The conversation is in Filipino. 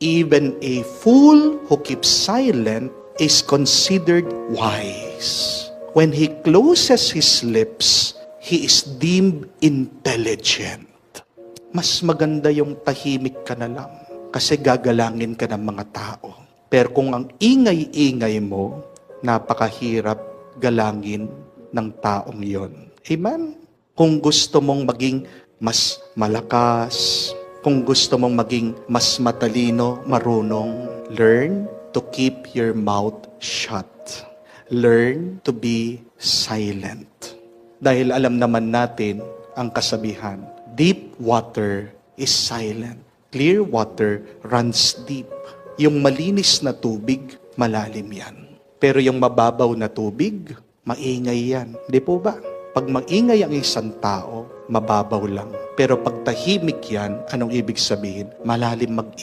Even a fool who keeps silent is considered wise. When he closes his lips, he is deemed intelligent. Mas maganda yung tahimik ka na lang kasi gagalangin ka ng mga tao. Pero kung ang ingay-ingay mo, napakahirap galangin ng taong yon. Amen? Kung gusto mong maging mas malakas, kung gusto mong maging mas matalino, marunong, learn to keep your mouth shut. Learn to be silent. Dahil alam naman natin ang kasabihan, deep water is silent. Clear water runs deep. Yung malinis na tubig, malalim yan. Pero yung mababaw na tubig, maingay yan. Di po ba? Pag maingay ang isang tao, mababaw lang. Pero pag tahimik yan, anong ibig sabihin? Malalim